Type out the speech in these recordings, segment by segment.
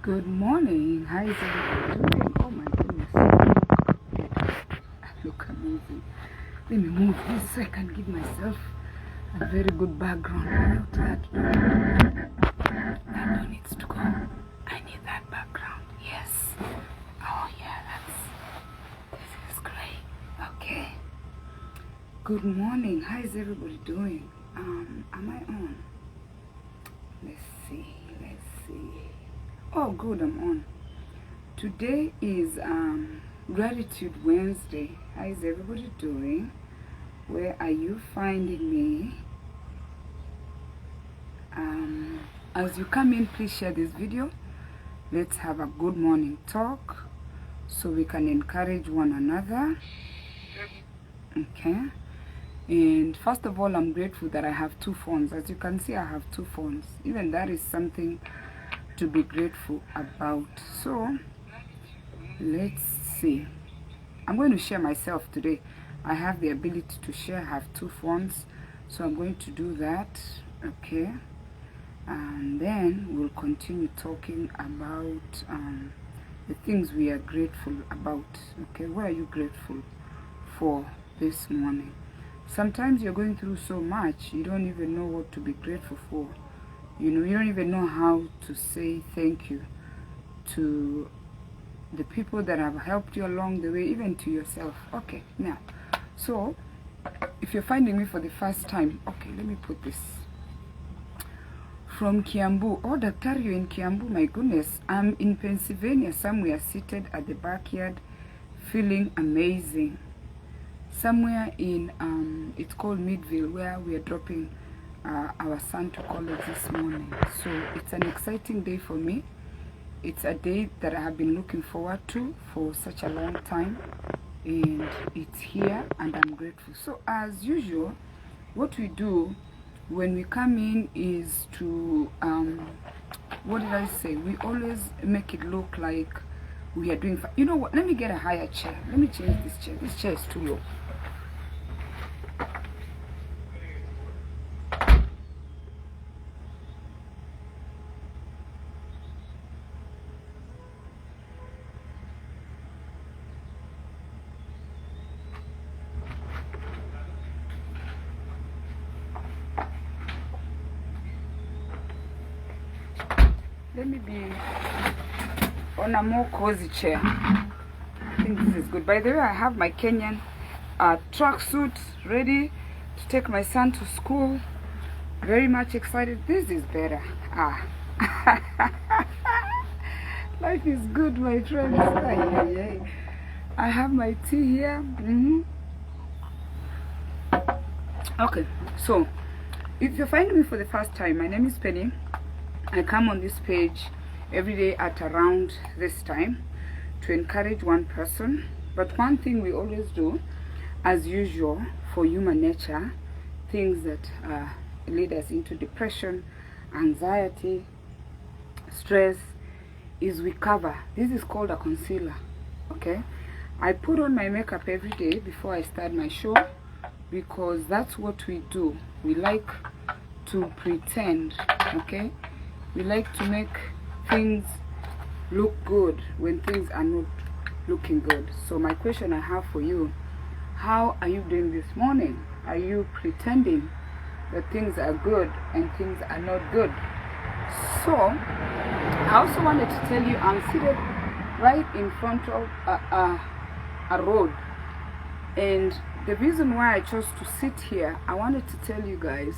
Good morning. How is everybody doing? Oh my goodness. Look amazing. Let me move this so I can give myself a very good background. That door needs to go. I need that background. Yes. Oh yeah, this is great. Okay. Good morning. How is everybody doing? Am I on? Let's see. Oh good, I'm on. Today is Gratitude Wednesday. How is everybody doing? Where are you finding me? As you come in, please share this video. Let's have a good morning talk so we can encourage one another. Okay. And first of all, I'm grateful that I have two phones. As you can see, I have two phones. Even that is something to be grateful about. So let's see. I'm going to share myself today. I have the ability to share. I have two phones, so I'm going to do that. Okay, and then we'll continue talking about the things we are grateful about. Okay, what are you grateful for this morning? Sometimes you're going through so much you don't even know what to be grateful for. You don't even know how to say thank you to the people that have helped you along the way, even to yourself. Okay, now, so if you're finding me for the first time, okay, let me put this. From Kiambu. Oh, Doctor, you're in Kiambu. My goodness, I'm in Pennsylvania somewhere, seated at the backyard, feeling amazing. Somewhere in it's called Midville, where we are dropping our son to college this morning. So it's an exciting day for me. It's a day that I have been looking forward to for such a long time, and it's here and I'm grateful. So as usual, what we do when we come in is to what did I say? We always make it look like we are doing you know what, let me get a higher chair. Let me change this chair. This chair is too low. Let me be on a more cozy chair. I think this is good. By the way, I have my Kenyan tracksuit ready to take my son to school. Very much excited. This is better. Life is good, my friends. I have my tea here. Okay, so if you're finding me for the first time, my name is Penny. I come on this page every day at around this time to encourage one person. But one thing we always do, as usual, for human nature, things that lead us into depression, anxiety, stress, is we cover. This is called a concealer. Okay, I put on my makeup every day before I start my show because that's what we do. We like to pretend. Okay, we like to make things look good when things are not looking good. So my question I have for you, how are you doing this morning? Are you pretending that things are good and things are not good? So I also wanted to tell you I'm seated right in front of a road, and the reason why I chose to sit here, I wanted to tell you guys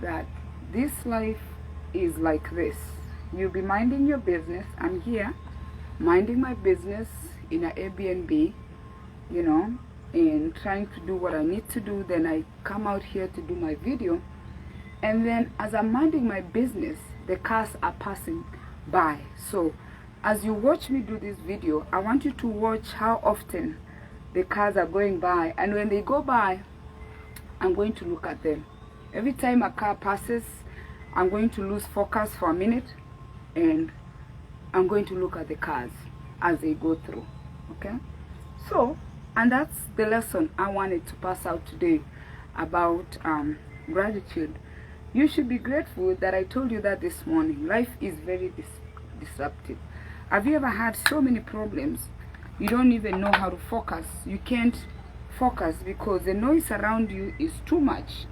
that this life is like this. You'll be minding your business. I'm here minding my business in an Airbnb, and trying to do what I need to do. Then I come out here to do my video, and then as I'm minding my business, the cars are passing by. So as you watch me do this video, I want you to watch how often the cars are going by, and when they go by, I'm going to look at them. Every time a car passes, I'm going to lose focus for a minute, and I'm going to look at the cars as they go through. Okay, so, and that's the lesson I wanted to pass out today about gratitude. You should be grateful that I told you that this morning. Life is very disruptive. Have you ever had so many problems you don't even know how to focus? You can't focus because the noise around you is too much.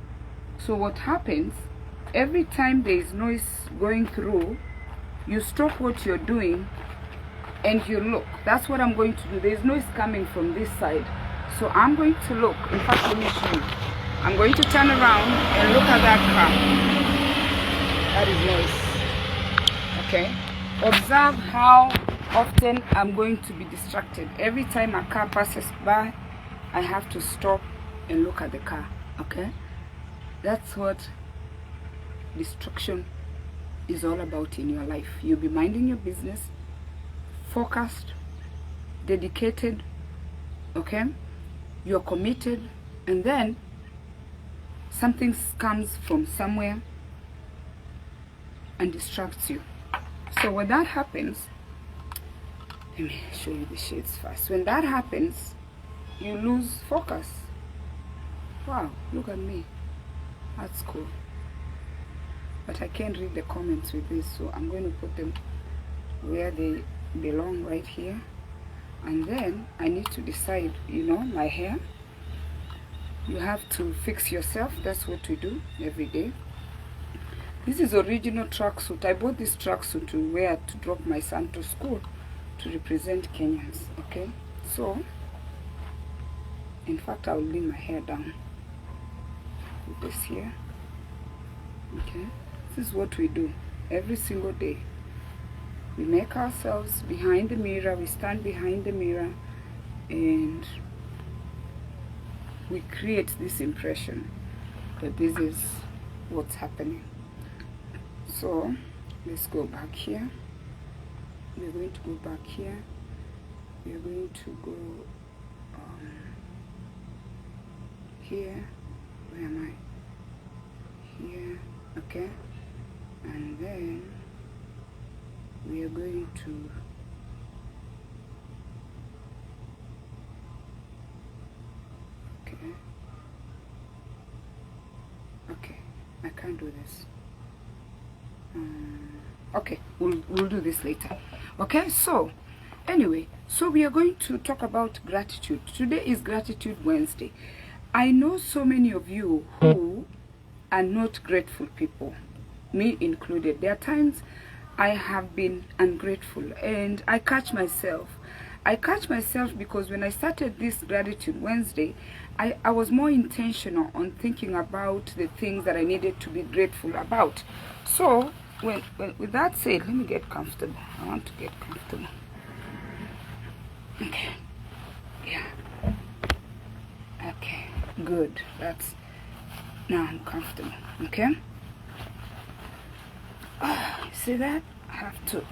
So what happens, every time there is noise going through, you stop what you're doing and you look. That's what I'm going to do. There's noise coming from this side, so I'm going to look. In fact, let me show you. I'm going to turn around and look at that car. That is noise. Okay, observe how often I'm going to be distracted. Every time a car passes by, I have to stop and look at the car. Okay, that's what distraction is all about in your life. You'll be minding your business, focused, dedicated, okay, you're committed, and then something comes from somewhere and distracts you. So when that happens, let me show you the shades first. When that happens, you lose focus. Wow, look at me. That's cool. But I can't read the comments with this, so I'm going to put them where they belong, right here. And then I need to decide, you know, my hair. You have to fix yourself. That's what we do every day. This is original tracksuit. I bought this tracksuit to wear to drop my son to school to represent Kenyans. Okay, so in fact I'll leave my hair down with this here. Okay, this is what we do every single day. We make ourselves behind the mirror, we stand behind the mirror, and we create this impression that this is what's happening. So let's go back here. We're going to go back here. We're going to go here. Where am I? Here. Okay, and then we are going to okay, I can't do this. Okay, we'll do this later. Okay, so anyway, so we are going to talk about gratitude. Today is Gratitude Wednesday. I know so many of you who are not grateful people, me included. There are times I have been ungrateful, and I catch myself because when I started this Gratitude Wednesday, I was more intentional on thinking about the things that I needed to be grateful about. So with that said, let me get comfortable. I want to get comfortable. Okay, yeah, okay, good. That's now I'm comfortable. Okay, see that? I have to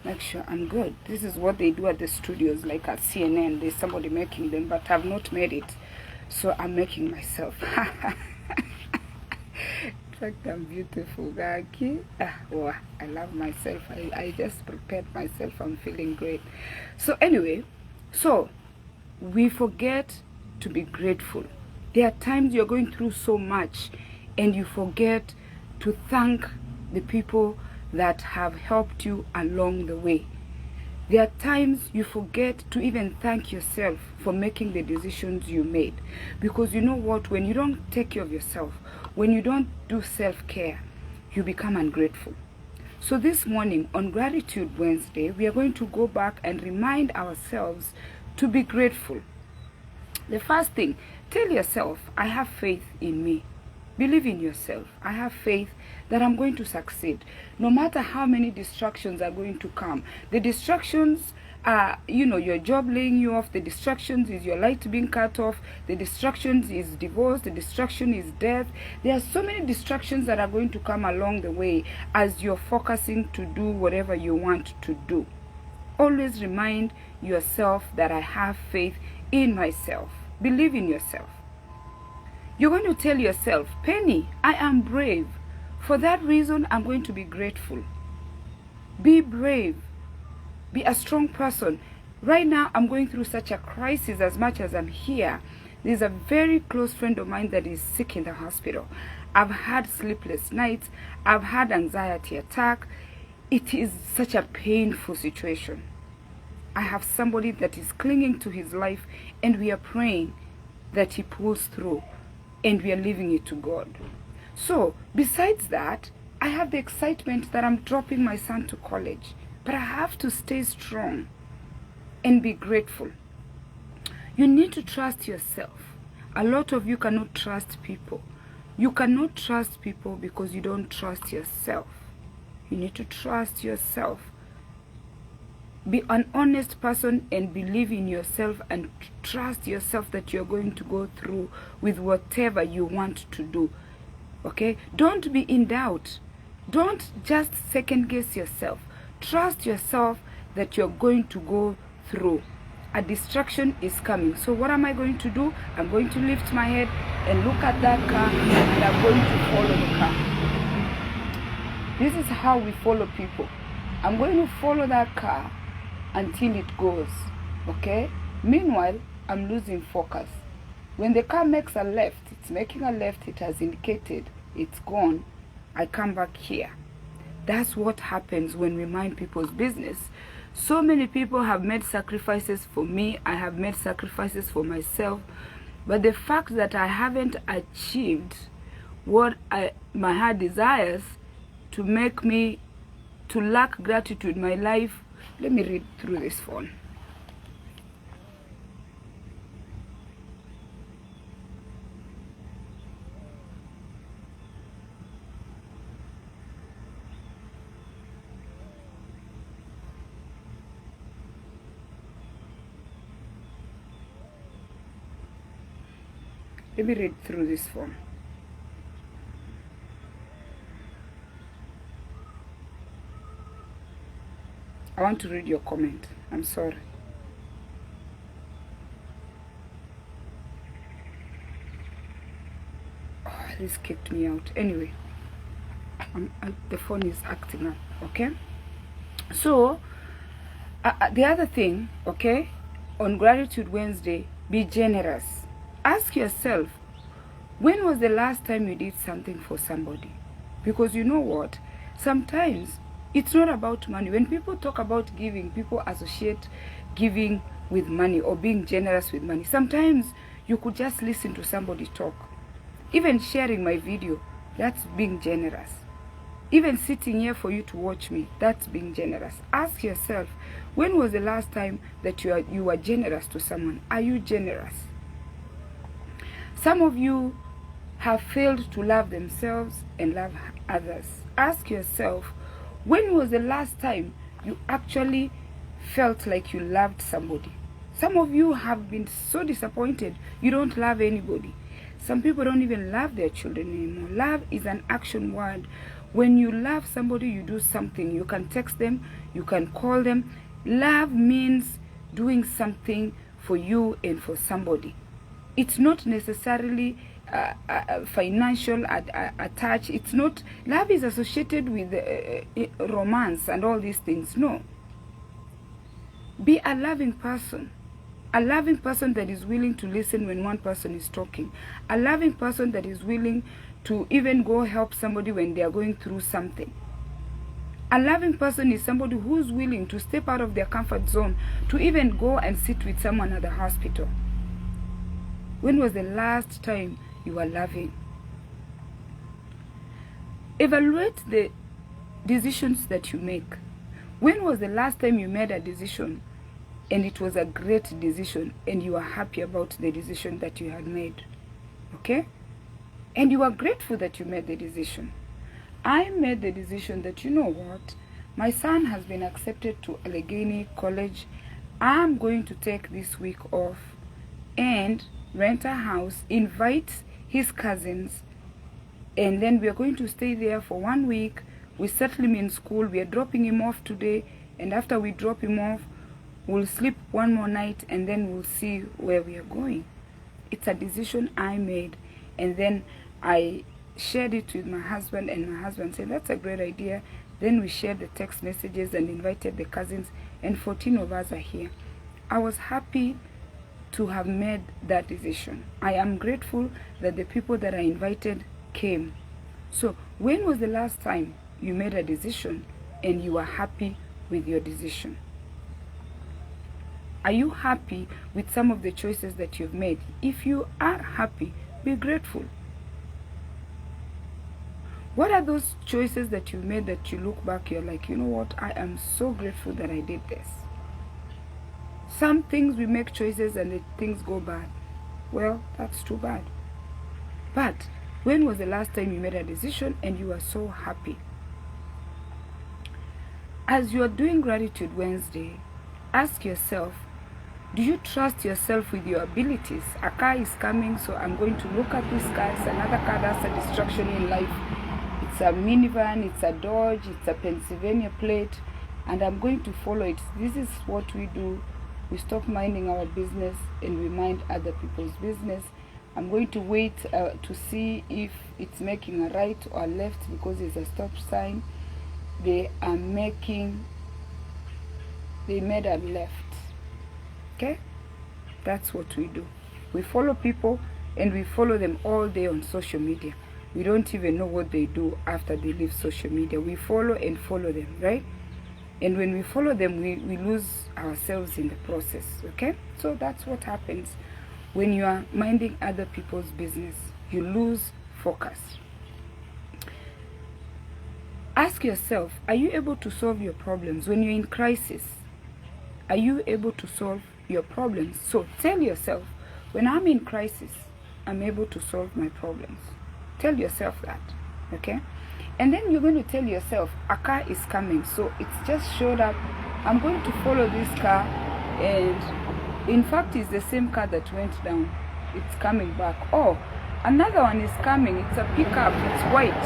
make sure I'm good. This is what they do at the studios, like at CNN. There's somebody making them, but I've not made it, so I'm making myself. In fact, I'm beautiful, Gaki. Oh, I love myself. I just prepared myself. I'm feeling great. So anyway, so we forget to be grateful. There are times you're going through so much and you forget to thank the people that have helped you along the way. There are times you forget to even thank yourself for making the decisions you made. Because you know what? When you don't take care of yourself, when you don't do self-care, you become ungrateful. So this morning on Gratitude Wednesday, we are going to go back and remind ourselves to be grateful. The first thing, tell yourself, I have faith in me. Believe in yourself. I have faith that I'm going to succeed. No matter how many distractions are going to come. The distractions are, you know, your job laying you off. The distractions is your light being cut off. The distractions is divorce. The distraction is death. There are so many distractions that are going to come along the way as you're focusing to do whatever you want to do. Always remind yourself that I have faith in myself. Believe in yourself. You're going to tell yourself, Penny, I am brave. For that reason, I'm going to be grateful. Be brave. Be a strong person. Right now, I'm going through such a crisis. As much as I'm here, there's a very close friend of mine that is sick in the hospital. I've had sleepless nights. I've had anxiety attack. it is such a painful situation. I have somebody that is clinging to his life, and we are praying that he pulls through, and we are leaving it to God. So besides that, I have the excitement that I'm dropping my son to college, but I have to stay strong and be grateful. You need to trust yourself. A lot of you cannot trust people. You cannot trust people because you don't trust yourself. You need to trust yourself. Be an honest person and believe in yourself and trust yourself that you're going to go through with whatever you want to do. Okay? Don't be in doubt. Don't just second guess yourself. Trust yourself that you're going to go through. A distraction is coming. So what am I going to do? I'm going to lift my head and look at that car, and I'm going to follow the car. This is how we follow people. I'm going to follow that car until it goes. Okay? Meanwhile, I'm losing focus. When the car makes a left, it's making a left, it has indicated it's gone. I come back here. That's what happens when we mind people's business. So many people have made sacrifices for me. I have made sacrifices for myself. But the fact that I haven't achieved what my heart desires to make me to lack gratitude in my life. Let me read through this phone. Let me read through this form. I want to read your comment. I'm sorry. Oh, this kicked me out. Anyway, the phone is acting up. Okay? So, the other thing, okay, on Gratitude Wednesday, be generous. Ask yourself, when was the last time you did something for somebody? Because you know what? Sometimes it's not about money. When people talk about giving, people associate giving with money or being generous with money. Sometimes you could just listen to somebody talk. Even sharing my video, that's being generous. Even sitting here for you to watch me, that's being generous. Ask yourself, when was the last time that you were generous to someone? Are you generous? Some of you have failed to love themselves and love others. Ask yourself, when was the last time you actually felt like you loved somebody? Some of you have been so disappointed you don't love anybody. Some people don't even love their children anymore. Love is an action word. When you love somebody, you do something. You can text them, you can call them. Love means doing something for you and for somebody. It's not necessarily financial attached. It's not. Love is associated with romance and all these things. No. Be a loving person. A loving person that is willing to listen when one person is talking. A loving person that is willing to even go help somebody when they are going through something. A loving person is somebody who's willing to step out of their comfort zone to even go and sit with someone at the hospital. When was the last time you were loving? Evaluate the decisions that you make. When was the last time you made a decision and it was a great decision and you are happy about the decision that you had made? Okay? And you are grateful that you made the decision. I made the decision that, you know what, my son has been accepted to Allegheny College. I'm going to take this week off and rent a house, invite his cousins, and then we are going to stay there for 1 week. We settle him in school. We are dropping him off today, and after we drop him off, we'll sleep one more night, and then we'll see where we are going. It's a decision I made, and then I shared it with my husband, and my husband said, that's a great idea. Then we shared the text messages and invited the cousins, and 14 of us are here. I was happy to have made that decision. I am grateful that the people that I invited came. So when was the last time you made a decision and you are happy with your decision? Are you happy with some of the choices that you've made? If you are happy, be grateful. What are those choices that you've made that you look back, you're like, you know what, I am so grateful that I did this. Some things we make choices and the things go bad. Well, that's too bad. But when was the last time you made a decision and you were so happy? As you are doing Gratitude Wednesday, ask yourself, do you trust yourself with your abilities? A car is coming, so I'm going to look at this car. It's another car that's a distraction in life. It's a minivan, it's a Dodge, it's a Pennsylvania plate, and I'm going to follow it. This is what we do. We stop minding our business and we mind other people's business. I'm going to wait to see if it's making a right or a left because there's a stop sign. They made a left. Okay? That's what we do. We follow people and we follow them all day on social media. We don't even know what they do after they leave social media. We follow and follow them, right? And when we follow them, we lose ourselves in the process, okay? So that's what happens when you are minding other people's business. You lose focus. Ask yourself, are you able to solve your problems when you're in crisis? Are you able to solve your problems? So tell yourself, when I'm in crisis, I'm able to solve my problems. Tell yourself that, okay? And then you're going to tell yourself, a car is coming, so it's just showed up. I'm going to follow this car, and in fact, it's the same car that went down. It's coming back. Oh, another one is coming. It's a pickup. It's white,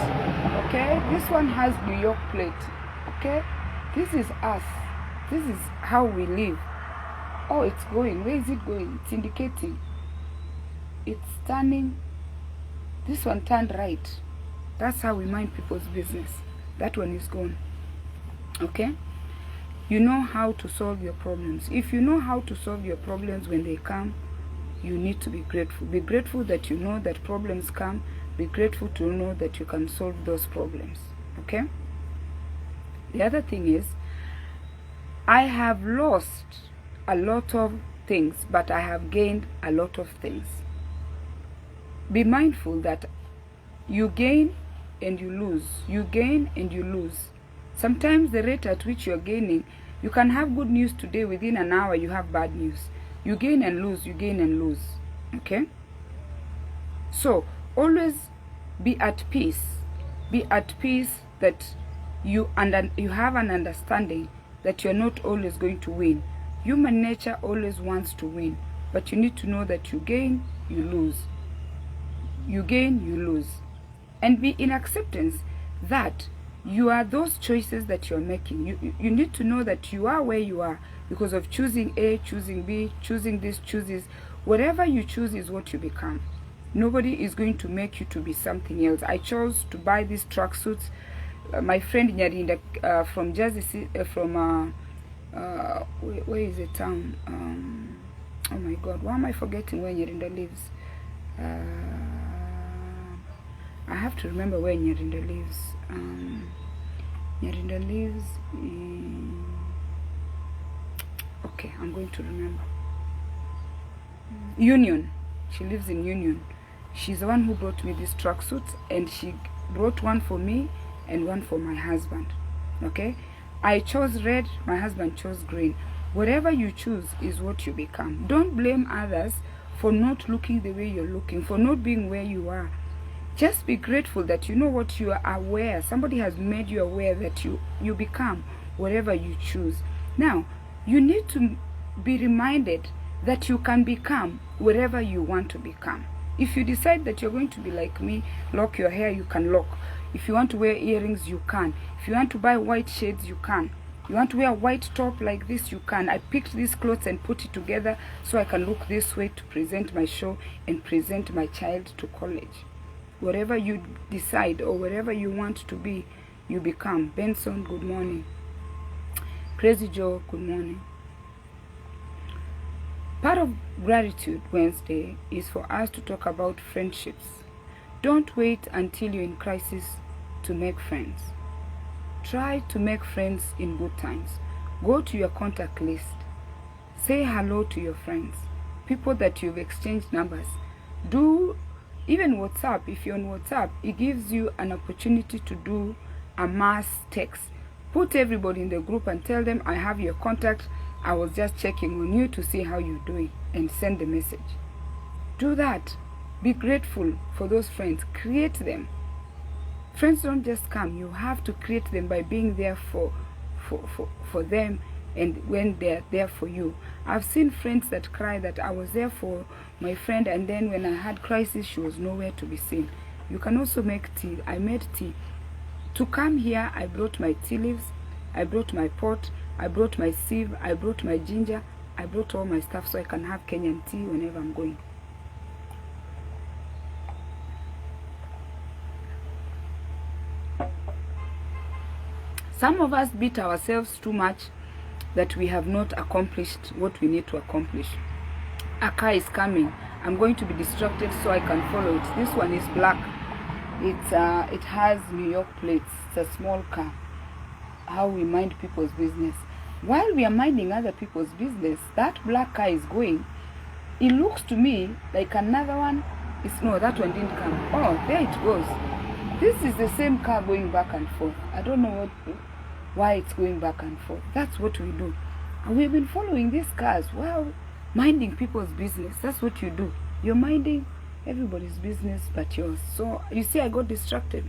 okay? This one has New York plate, okay? This is us. This is how we live. Oh, it's going. Where is it going? It's indicating. It's turning. This one turned right. That's how we mind people's business. That one is gone. Okay? You know how to solve your problems. If you know how to solve your problems when they come, you need to be grateful. Be grateful that you know that problems come. Be grateful to know that you can solve those problems. Okay? The other thing is, I have lost a lot of things, but I have gained a lot of things. Be mindful that you gain and you lose. You gain and you lose. Sometimes the rate at which you're gaining, you can have good news today, within an hour you have bad news. You gain and lose, you gain and lose. Okay? So, always be at peace. Be at peace that you have an understanding that you're not always going to win. Human nature always wants to win, but you need to know that you gain, you lose. You gain, you lose. And be in acceptance that you are those choices that you're making. You need to know that you are where you are because of choosing A, choosing B, choosing this, chooses. Whatever you choose is what you become. Nobody is going to make you to be something else. I chose to buy these tracksuits. My friend Nyarinda from Jersey, where is the town? Oh my God, why am I forgetting where Nyarinda lives? I have to remember where Nyarinda lives. Nyarinda lives in... Okay, I'm going to remember. Union. She lives in Union. She's the one who brought me these tracksuits, and she brought one for me and one for my husband. Okay? I chose red, my husband chose green. Whatever you choose is what you become. Don't blame others for not looking the way you're looking, for not being where you are. Just be grateful that you know what you are aware. Somebody has made you aware that you become whatever you choose. Now, you need to be reminded that you can become whatever you want to become. If you decide that you're going to be like me, lock your hair, you can lock. If you want to wear earrings, you can. If you want to buy white shades, you can. You want to wear a white top like this, you can. I picked these clothes and put it together so I can look this way to present my show and present my child to college. Whatever you decide or whatever you want to be, you become. Benson, good morning. Crazy Joe, good morning. Part of Gratitude Wednesday is for us to talk about friendships. Don't wait until you're in crisis to make friends. try to make friends in good times. Go to your contact list. Say hello to your friends, people that you've exchanged numbers. Do even WhatsApp. If you're on WhatsApp, it gives you an opportunity to do a mass text. Put everybody in the group and tell them, I have your contact. I was just checking on you to see how you're doing, and send the message. Do that. Be grateful for those friends. Create them. Friends don't just come. You have to create them by being there for them, and when they're there for you. I've seen friends that cry that I was there for my friend, and then when I had crisis, she was nowhere to be seen. You can also make tea. I made tea. To come here, I brought my tea leaves, I brought my pot, I brought my sieve, I brought my ginger, I brought all my stuff so I can have Kenyan tea whenever I'm going. Some of us beat ourselves too much that we have not accomplished what we need to accomplish. A car is coming. I'm going to be distracted so I can follow it. This one is black. It has New York plates. It's a small car. How we mind people's business. While we are minding other people's business, that black car is going. It looks to me like another one. No, that one didn't come. Oh, there it goes. This is the same car going back and forth. I don't know why it's going back and forth. That's what we do. And we've been following these cars while minding people's business. That's what you do. You're minding everybody's business but yours. So you see, I got distracted.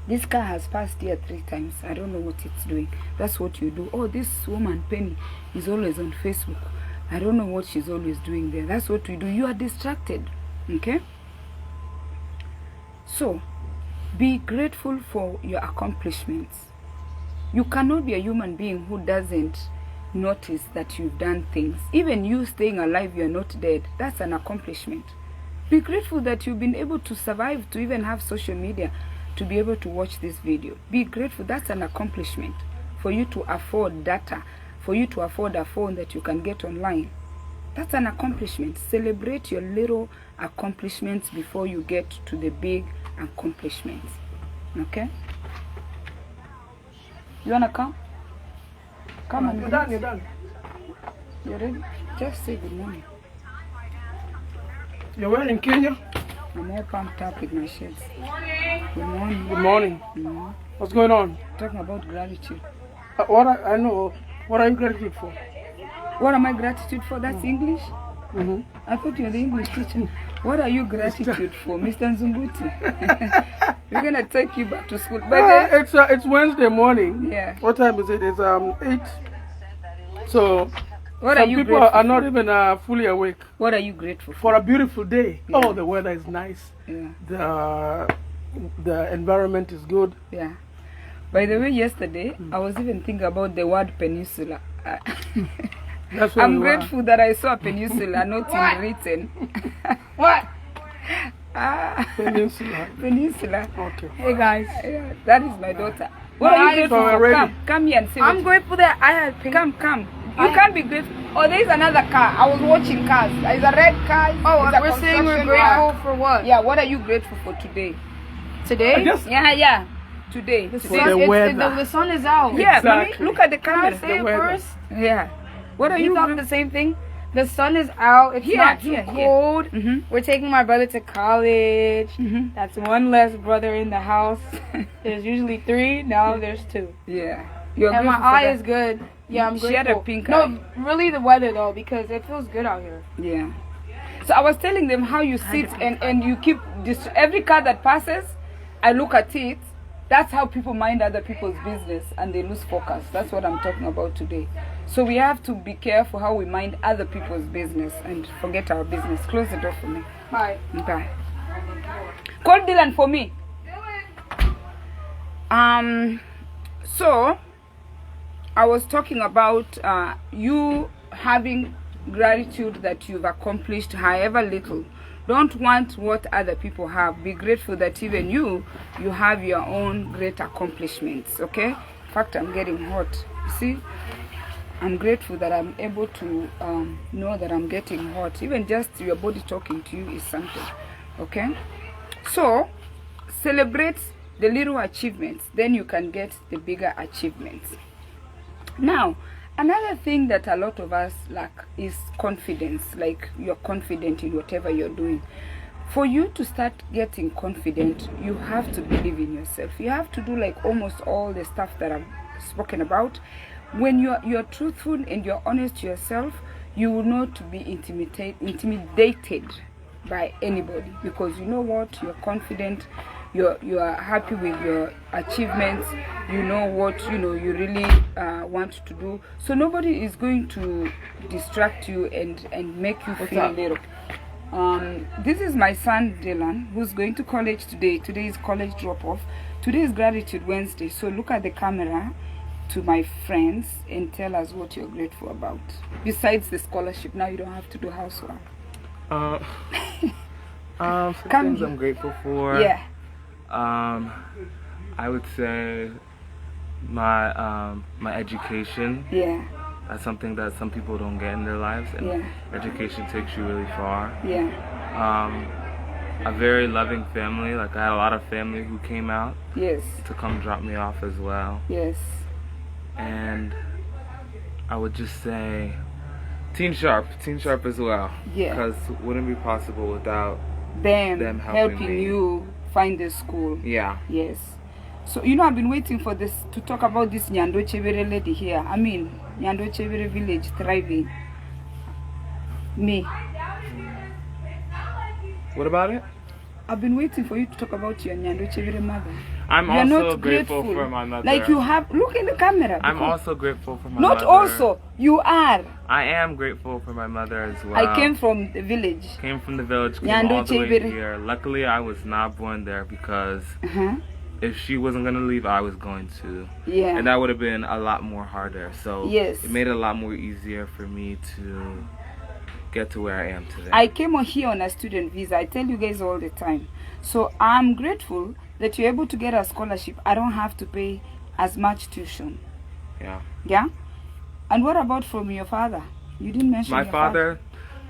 This car has passed here 3 times. I don't know what it's doing. That's what you do. Oh, this woman Penny is always on Facebook. I don't know what she's always doing there. That's what we do. You are distracted. Okay? So be grateful for your accomplishments. You cannot be a human being who doesn't notice that you've done things. Even you staying alive, you're not dead. That's an accomplishment. Be grateful that you've been able to survive, to even have social media, to be able to watch this video. Be grateful. That's an accomplishment. For you to afford data, for you to afford a phone that you can get online. That's an accomplishment. Celebrate your little accomplishments before you get to the big accomplishments. Okay? You wanna come? Come on. You're done, you're done. You ready? Just say good morning. You're well in Kenya? I'm all pumped up with my shirts. Good morning. Good morning. Mm-hmm. What's going on? Talking about gratitude. I know. What are you gratitude for? What am I gratitude for? That's English? Mm-hmm. I thought you were the English teacher. What are you gratitude for, Mr. Nzunguti? We're gonna take you back to school. But It's Wednesday morning. Yeah. What time is it? It's 8. So what some are you people grateful are not even fully awake. What are you grateful for? For a beautiful day. Yeah. Oh, the weather is nice. Yeah. The environment is good. Yeah. By the way, yesterday I was even thinking about the word peninsula. That's what I'm grateful that I saw a peninsula, not in written. What? Peninsula. Peninsula. Okay. Hey guys. Yeah, that is my daughter. What are you grateful for? Come here and say. I'm grateful that I had pink. Come. You can't be grateful. Oh, there is another car. I was watching cars. There is a red car. Oh, we're saying we're grateful for what? Yeah, what are you grateful for today? Today? Yeah. Today. The For the weather. the sun is out. Yeah, Exactly. mommy, look at the Can camera. I say it first? Yeah. What are You you thought grateful the same thing? The sun is out. It's not too cold. Mm-hmm. We're taking my brother to college. Mm-hmm. That's one less brother in the house. There's usually 3. Now there's 2. Yeah. You're And my grateful for eye that? is good. Yeah, I'm She grateful. had a pink no, eye. really the weather though, because it feels good out here. Yeah. So I was telling them how you sit and you keep every car that passes, I look at it. That's how people mind other people's business and they lose focus. That's what I'm talking about today. So we have to be careful how we mind other people's business and forget our business. Close the door for me. Bye. Bye. Call Dylan for me. So I was talking about you having gratitude that you've accomplished however little. Don't want what other people have. Be grateful that even you have your own great accomplishments. Okay? In fact, I'm getting hot. You see? I'm grateful that I'm able to know that I'm getting hot. Even just your body talking to you is something. Okay? So, celebrate the little achievements, then you can get the bigger achievements. Now, another thing that a lot of us lack is confidence. Like, you're confident in whatever you're doing. For you to start getting confident, you have to believe in yourself. You have to do like almost all the stuff that I've spoken about. When you're truthful and you're honest to yourself, you will not be intimidated by anybody, because you know what, you're confident, you are happy with your achievements, you know what you really want to do, so nobody is going to distract you and make you feel little. This is my son Dylan, who's going to college today. Today is college drop-off. Today is Gratitude Wednesday, so look at the camera to my friends and tell us what you're grateful about besides the scholarship. Now you don't have to do housework. Some things I'm grateful for. Yeah. I would say my education. Yeah. That's something that some people don't get in their lives, and education takes you really far. Yeah. A very loving family. Like, I had a lot of family who came out. Yes. To come drop me off as well. Yes. And I would just say Teen Sharp as well. Yeah. Because it wouldn't be possible without them helping you find the school. Yeah. Yes. So, I've been waiting for this to talk about this Nyando Chevere lady here. I mean, Nyando Chevere village thriving. Me. What about it? I've been waiting for you to talk about your Nyando Chevere mother. I'm also grateful for my mother. Like, you have, look in the camera. I'm also grateful for my mother. Not also, you are. I am grateful for my mother as well. I came from the village. Came all the way here. Luckily, I was not born there, because if she wasn't going to leave, I was going to. Yeah. And that would have been a lot more harder. So yes, it made it a lot more easier for me to get to where I am today. I came here on a student visa. I tell you guys all the time. So I'm grateful that you're able to get a scholarship. I don't have to pay as much tuition. Yeah. Yeah? And what about from your father? You didn't mention my your father.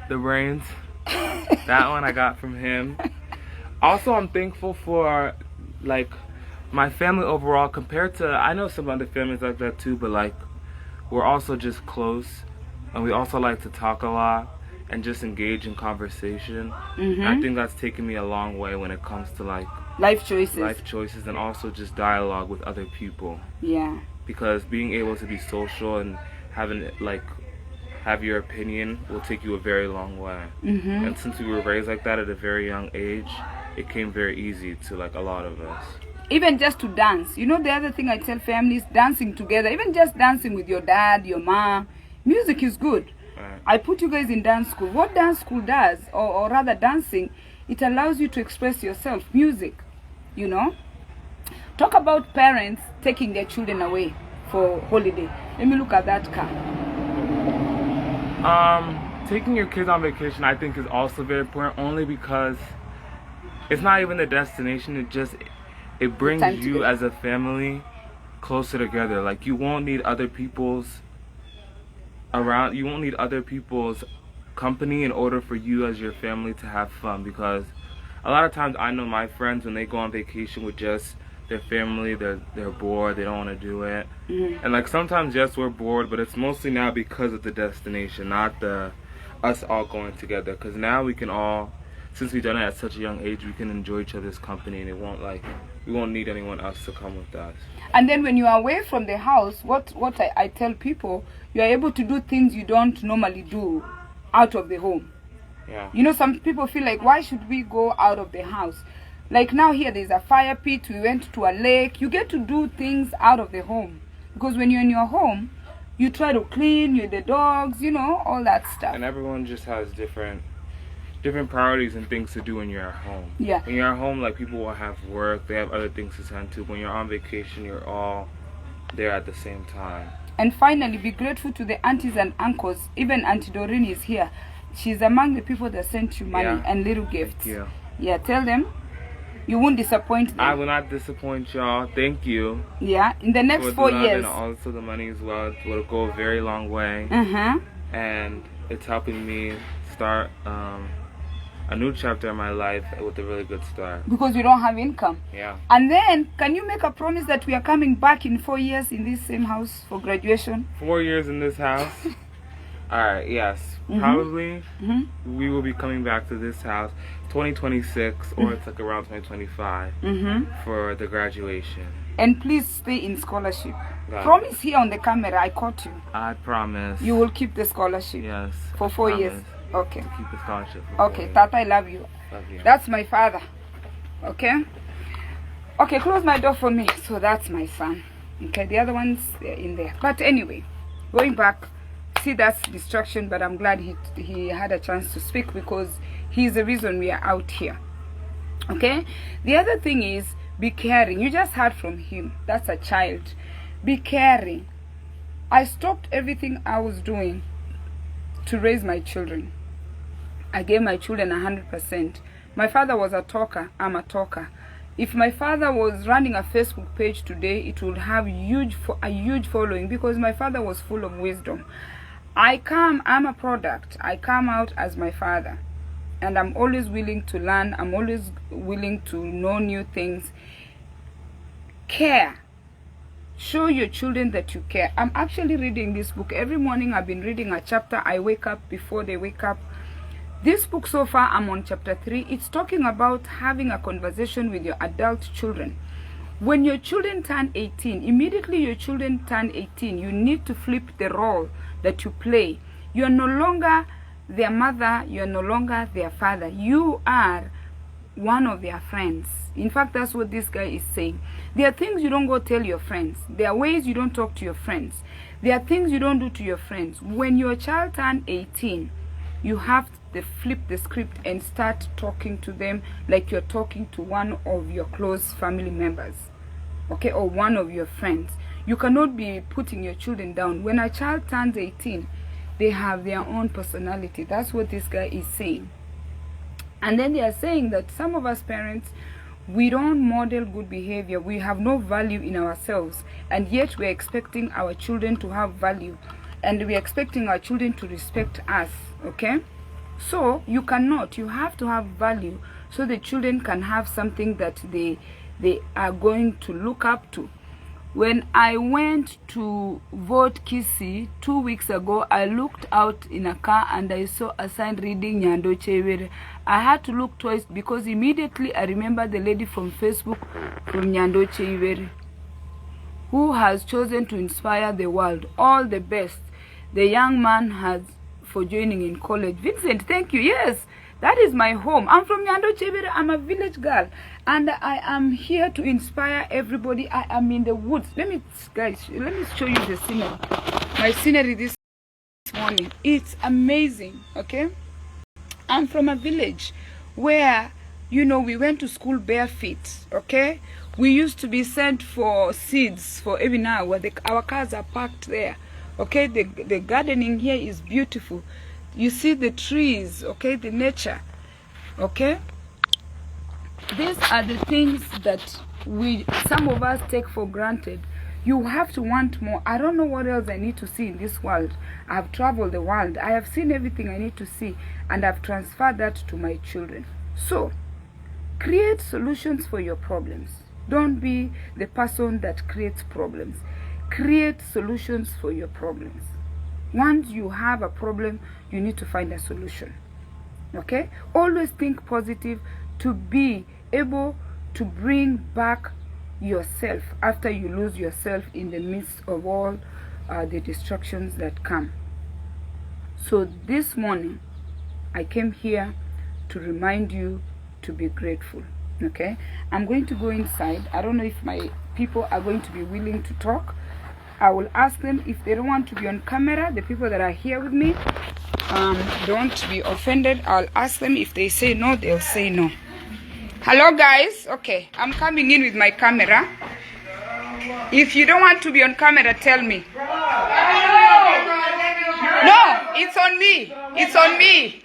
The brains. That one I got from him. Also, I'm thankful for, like, my family overall, compared to, I know some other families like that too, but like, we're also just close, and we also like to talk a lot and just engage in conversation. I think that's taken me a long way when it comes to like life choices and also just dialogue with other people. Yeah. Because being able to be social and having have your opinion will take you a very long way. And since we were raised like that at a very young age, it came very easy to like a lot of us. Even just to dance. The other thing I tell families, dancing together, even just dancing with your dad, your mom, music is good. Right. I put you guys in dance school. What dance school does, or rather dancing, it allows you to express yourself. Music, Talk about parents taking their children away for holiday. Let me look at that car. Taking your kids on vacation, I think, is also very important, only because it's not even the destination, it brings you as a family closer together. Like, you won't need other people's company in order for you as your family to have fun, because a lot of times I know my friends, when they go on vacation with just their family, they're bored, they don't want to do it. And like, sometimes yes, we're bored, but it's mostly now because of the destination, not us all going together, because now we can all, since we've done it at such a young age, we can enjoy each other's company, and we won't need anyone else to come with us. And then when you are away from the house, what I tell people, you are able to do things you don't normally do out of the home. Yeah. Some people feel like, why should we go out of the house? Like, now here there's a fire pit, we went to a lake. You get to do things out of the home, because when you're in your home, you try to clean with the dogs, all that stuff. And everyone just has different priorities and things to do when you're at home. Yeah. When you're at home, like, people will have work, they have other things to tend to. When you're on vacation, you're all there at the same time. And finally, be grateful to the aunties and uncles. Even Auntie Doreen is here. She's among the people that sent you money and little gifts. Thank you. Yeah, tell them you won't disappoint them. I will not disappoint y'all. Thank you. Yeah, in the next 4 years. And also the money as well will go a very long way. And it's helping me start a new chapter in my life with a really good start. Because we don't have income. Yeah. And then, can you make a promise that we are coming back in 4 years in this same house for graduation? 4 years in this house? Alright, yes. Probably we will be coming back to this house 2026 or it's like around 2025 for the graduation. And please stay in scholarship. Got Promise here on the camera, I caught you. I promise. You will keep the scholarship. Yes. For 4 years. Okay. To keep the scholarship. For 4 Okay, years. Tata, I love you. Love you. That's my father. Okay? Okay, close my door for me. So that's my son. Okay, the other ones, they're in there. But anyway, going back, see, that's distraction, but I'm glad he had a chance to speak because he's the reason we are out here. Okay? The other thing is, be caring. You just heard from him. That's a child. Be caring. I stopped everything I was doing to raise my children. I gave my children 100%. My father was a talker. I'm a talker. If my father was running a Facebook page today, it would have a huge following because my father was full of wisdom. I'm a product. I come out as my father. And I'm always willing to learn. I'm always willing to know new things. Care. Show your children that you care. I'm actually reading this book. Every morning I've been reading a chapter. I wake up before they wake up. This book so far, I'm on chapter 3. It's talking about having a conversation with your adult children. When your children turn 18, immediately your children turn 18, you need to flip the role that you play. You are no longer their mother. You are no longer their father. You are one of their friends. In fact, that's what this guy is saying. There are things you don't go tell your friends. There are ways you don't talk to your friends. There are things you don't do to your friends. When your child turns 18, you have to flip the script and start talking to them like you're talking to one of your close family members, okay, or one of your friends. You cannot be putting your children down. When a child turns 18, they have their own personality. That's what this guy is saying. And then they are saying that some of us parents, we don't model good behavior. We have no value in ourselves, and yet we're expecting our children to have value, and we're expecting our children to respect us. Okay, so you cannot. You have to have value so the children can have something that they are going to look up to. When I went to vote Kisi 2 weeks ago, I looked out in a car and I saw a sign reading Nyando Chewere. I had to look twice because immediately I remember the lady from Facebook from Nyando Chewere, who has chosen to inspire the world. All the best. The young man has for joining in college. Vincent, thank you. Yes, that is my home. I'm from Nyando Chewere. I'm a village girl, and I am here to inspire everybody. I am in the woods. Let me show you the scenery. My scenery this morning. It's amazing. Okay, I'm from a village where, you know, we went to school bare feet. Okay, we used to be sent for seeds for every now where our cars are parked there. Okay, the gardening here is beautiful. You see the trees, okay, the nature, okay. These are the things that some of us take for granted. You have to want more. I don't know what else I need to see in this world. I've traveled the world. I have seen everything I need to see, and I've transferred that to my children. So, create solutions for your problems. Don't be the person that creates problems. Create solutions for your problems. Once you have a problem, you need to find a solution. Okay? Always think positive to be able to bring back yourself after you lose yourself in the midst of all the distractions that come. So this morning, I came here to remind you to be grateful. Okay? I'm going to go inside. I don't know if my people are going to be willing to talk. I will ask them if they don't want to be on camera. The people that are here with me, don't be offended. I'll ask them. If they say no, they'll say no. Hello guys. Okay, I'm coming in with my camera. If you don't want to be on camera, tell me. No, it's on me. It's on me.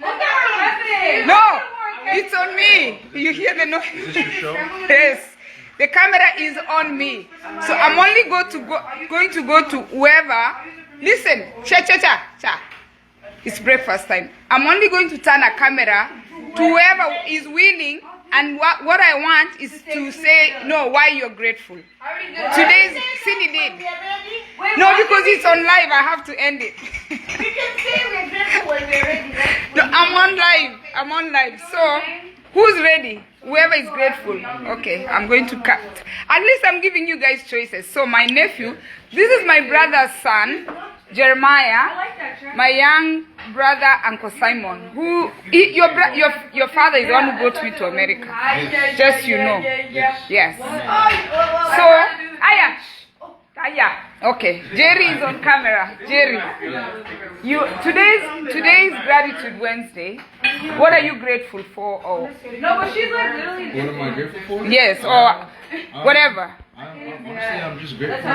No, it's on me. You hear the noise? Yes. The camera is on me, so I'm only going to go to whoever. Listen, cha. It's breakfast time. I'm only going to turn a camera to whoever is winning, and what I want is to say no why you're grateful. Today's Cindy did. No, because it's on live, I have to end it. We can say we're grateful when we're ready. Right? No, I'm on live. So who's ready? Whoever is grateful. Okay, I'm going to cut. At least I'm giving you guys choices. So my nephew, this is my brother's son, Jeremiah, my young brother, Uncle Simon, your father is the one who brought me to America. Just you know. Yes. So, Aya. Okay, Jerry is on camera. Jerry, today's Gratitude Wednesday. What are you grateful for? Or No, but she's like literally. What am I grateful for? yes, or whatever. Honestly, I'm just grateful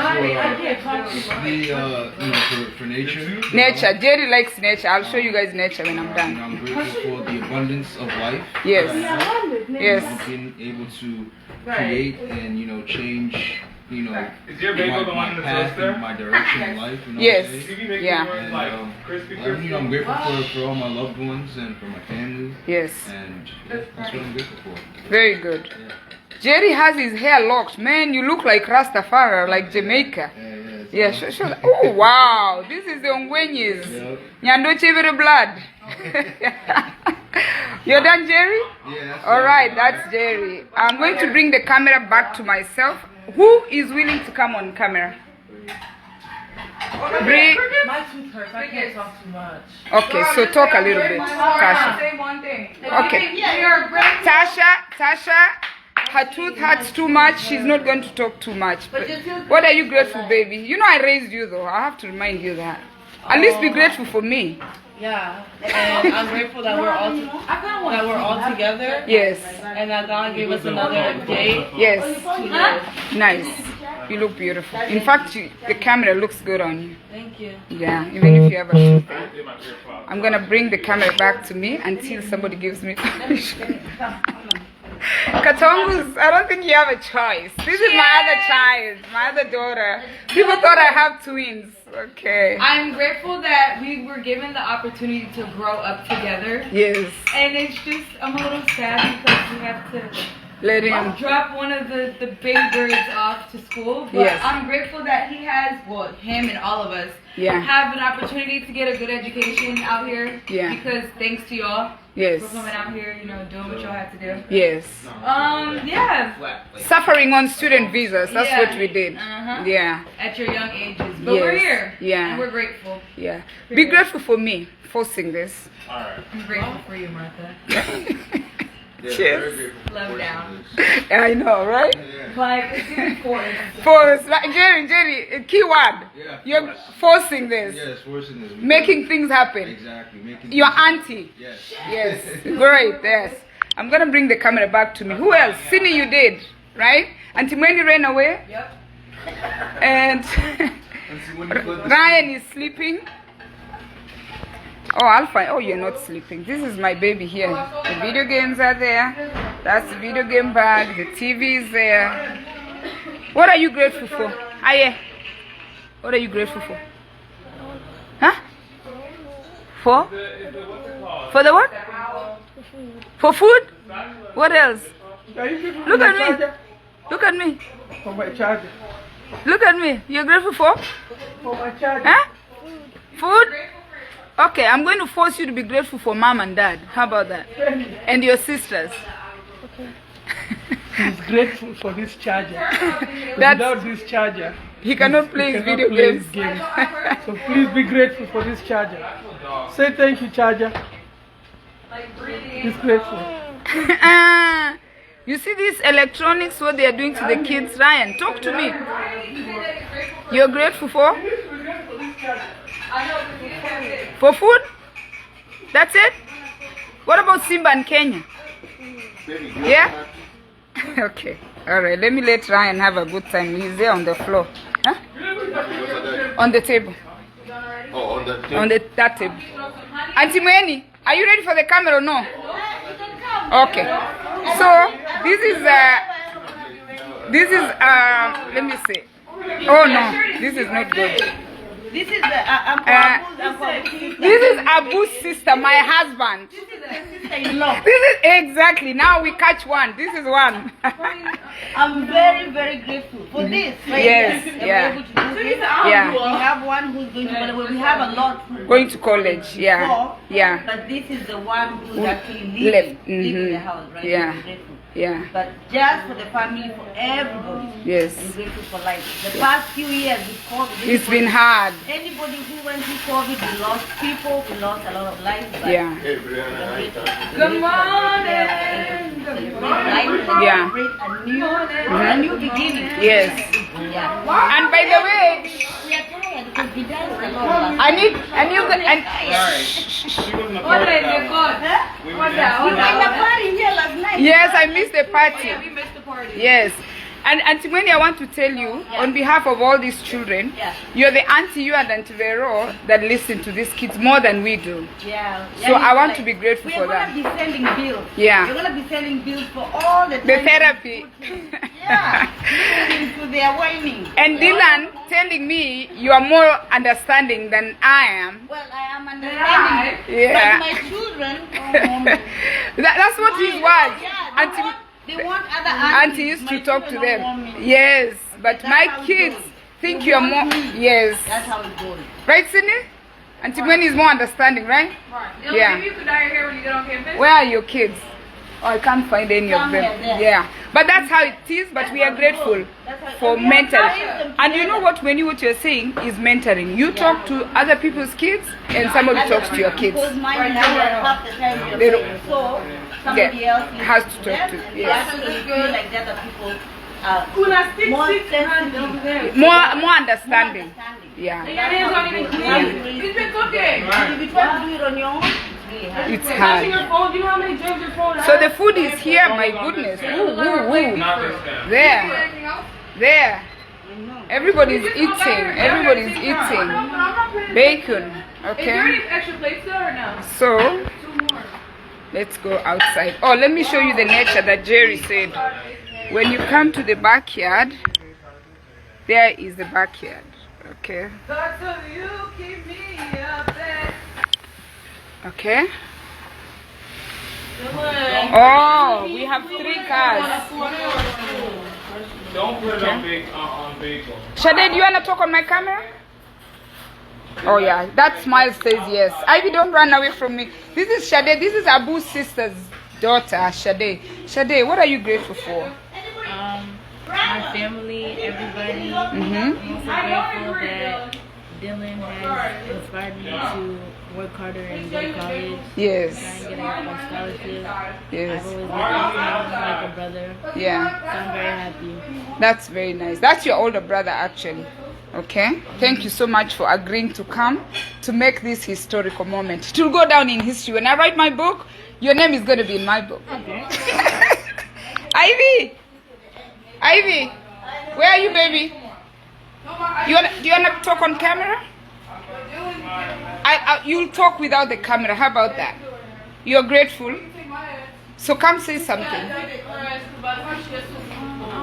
for nature. Nature. Jerry likes nature. I'll show you guys nature when I'm done. I'm grateful for the abundance of life. Yes. Yes. Yes. Being able to create and change. Is your bagel the one in the path toaster? and my direction in life. Yes. And, Yeah. I'm grateful for all my loved ones and for my family. Yes. And that's what I'm grateful for. Very good. Jerry has his hair locked. Man, you look like Rastafari, like Jamaica. Yeah, sure. Oh, wow. This is the Ongwenyes. Nyando Chivere blood. You're done, Jerry? Yeah. All right, that's Jerry. I'm going to bring the camera back to myself. Who is willing to come on camera? Bring. My tooth hurts. I can't talk too much. Okay, so talk a little bit, Tasha. Say one thing. Okay. Tasha, her tooth hurts too much. She's not going to talk too much. But what are you grateful, baby? You know I raised you, though. I have to remind you that. At least be grateful for me. Yeah, and I'm grateful that we're all together. Yes. And that God gave us another day. Yes. To live. Nice. You look beautiful. In fact, the camera looks good on you. Thank you. Yeah, even if you have a tooth. I'm going to bring the camera back to me until somebody gives me permission. Katongus, I don't think you have a choice. This is my other child, my other daughter. People thought I have twins. Okay. I'm grateful that we were given the opportunity to grow up together. Yes. And it's just, I'm a little sad because we have to Let him. drop one of the big birds off to school. But Yes. I'm grateful that he has, well, him and all of us, Yeah. have an opportunity to get a good education out here. Yeah. Because thanks to y'all. Yes. For coming out here, doing what y'all have to do. Yes. Yeah. Suffering on student visas. That's Yeah. what we did. Uh-huh. Yeah. At your young ages. But we're Yes. here. Yeah. And we're grateful. Yeah. Be grateful for me for seeing this. I'm grateful for you, Martha. Cheers. Love down. I know, right? Like, it's even forced. Force. Like, Jerry, a key word. Yeah, You're forcing this. Yes, forcing this. Making things happen. Exactly. Making Your things happen. auntie. Yes. Yes. Great. Yes. I'm going to bring the camera back to me. Who else? Cindy, you did, right? Auntie Wendy ran away. Yep. And Ryan is sleeping. Oh, I'll find. Oh, you're not sleeping. This is my baby here. The video games are there. That's the video game bag. The TV is there. What are you grateful for? Aye. What are you grateful for? Huh? For? For the what? For food? What else? Look at me. Look at me. For my charger. Look at me. You're grateful for? For my charger. Huh? Food? Okay, I'm going to force you to be grateful for mom and dad. How about that? And your sisters. He's grateful for this charger. That's, Without this charger, he cannot play his video play games. his games. So please be grateful for this charger. Say thank you, charger. He's grateful. You see these electronics, what they are doing to the kids? Ryan, talk to me. You're grateful for? For food? That's it? What about Simba and Kenya? Yeah? Okay. Alright, let me let Ryan have a good time. He's there on the floor. Huh? On the table. Oh, on the table. On that table. Auntie Mweni, are you ready for the camera or no? Okay. So, let me see. Oh no, this is not good. This is the This is Abu's sister, my husband. sister-in-law. This is exactly, now we catch one. This is one. I'm very, very grateful for this. Right? Yes, That we're yeah. able to do this. Yeah. We have one who's going to college. We have a lot who Going to college, yeah. before, Yeah. But this is the one who's Who actually left. leaving the house, right? Yeah. I'm grateful. Yeah. But just for the family, for everybody, Yes. I'm grateful for life. The past few years with COVID, It's been hard. anybody who went through COVID, we lost people, we lost a lot of lives. But Yeah. Good morning. Yeah. A new beginning. Yes. Yeah. And by the way, We are tired because we danced a lot last I need, and you, and We were in the party here last night. yes, I missed the party. Yes. And Auntie Wendy, I want to tell you, on behalf of all these children, Yeah. you're the auntie, you and Auntie Vero, that listen to these kids more than we do. Yeah. So I want to be grateful for We're that. going to be sending bills. Yeah. We're going to be sending bills for all the The time therapy. Yeah. Listening to their whining. And Dylan telling me you are more understanding than I am. Well, I am understanding. Yeah. But my children, oh, That's what his was. yeah, Auntie, they want other Auntie aunties. used My to talk to children don't want them. me. Yes, but That's my how it kids goes. think They you are want more. me. Yes. That's how it goes. Right, Sydney? Auntie Gwen is more understanding, right? Yeah. Maybe you could dye your hair when you get on campus. Where are your kids? Oh, I can't find any of them. Somewhere there. Yeah. But that's how it is, but we are grateful for mentoring. And you know what, what you're saying is mentoring. You talk to other people's kids and somebody talks to your kids. Because mine is half the time They you're don't- so somebody else needs has to do talk them, to- and yes. actually feel like the other people are more sensitive. More understanding. Yeah. Hands on your knees. He's been cooking. If you try to do it on your own, it's really hard. It's Touching your hard. phone. Do you know how many germs your phone has? So the food is here, my goodness. Ooh, ooh, ooh. There. There. Everybody's eating. Everybody's eating. Bacon. Is there Okay. any extra plates there or no? So let's go outside. Oh, let me show you the nature that Jerry said. When you come to the backyard, there is the backyard. Okay. Okay. Oh, we have 3 cars. Don't put it on bagel. Shade, do you wanna talk on my camera? Oh yeah, that smile says yes. Ivy, don't run away from me. This is Shade. This is Abu's sister's daughter, Shade. Shade, what are you grateful for? My family, everybody. Mm-hmm. I'm also grateful that Dylan has inspired me to work harder and go to college. Try Yes. and get a scholarship. Yes. I've always looked up to him like a brother. Yeah. So I'm very happy. That's very nice. That's your older brother, actually. Okay. Thank you so much for agreeing to come to make this historical moment. It will go down in history. When I write my book, your name is going to be in my book. Okay. Ivy! Ivy! Where are you, baby? Do you wanna talk on camera? You'll talk without the camera. How about that? You're grateful? So come say something.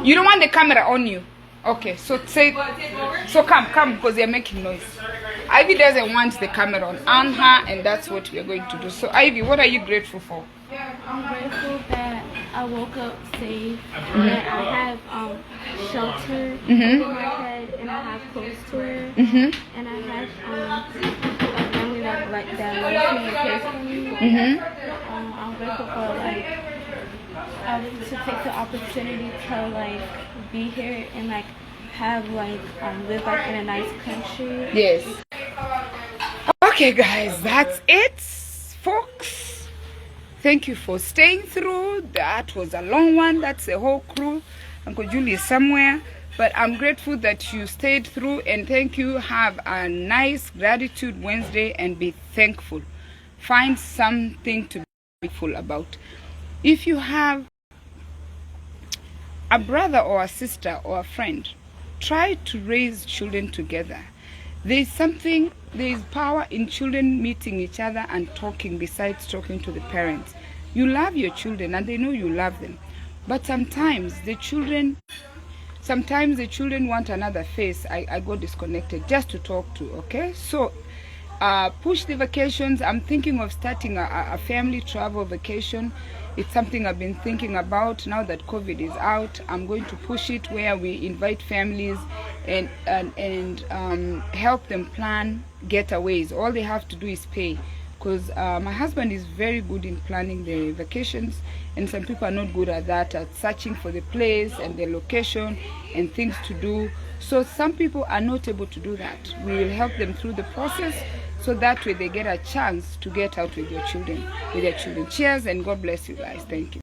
You don't want the camera on you. Okay, so say. So come, because they're making noise. Ivy doesn't want the camera on her, and that's what we're going to do. So Ivy, what are you grateful for? I'm grateful that I woke up safe, that I have shelter over my head, and I have clothes to wear, and I have a family that loves me and cares for me. I'm grateful for to take the opportunity to be here and have live in a nice country. Yes. Okay, guys, that's it, folks. Thank you for staying through. That was a long one. That's the whole crew. Uncle Julie is somewhere. But I'm grateful that you stayed through, and thank you. Have a nice Gratitude Wednesday and be thankful. Find something to be thankful about. If you have a brother or a sister or a friend, try to raise children together. There's power in children meeting each other and talking besides talking to the parents. You love your children and they know you love them. But sometimes the children want another face. I got disconnected just to talk to, okay? So push the vacations. I'm thinking of starting a family travel vacation. It's something I've been thinking about. Now that COVID is out, I'm going to push it where we invite families and help them plan getaways. All they have to do is pay, because my husband is very good in planning the vacations, and some people are not good at that, at searching for the place and the location and things to do. So some people are not able to do that. We will help them through the process, so that way they get a chance to get out with their children. Cheers, and God bless you guys. Thank you.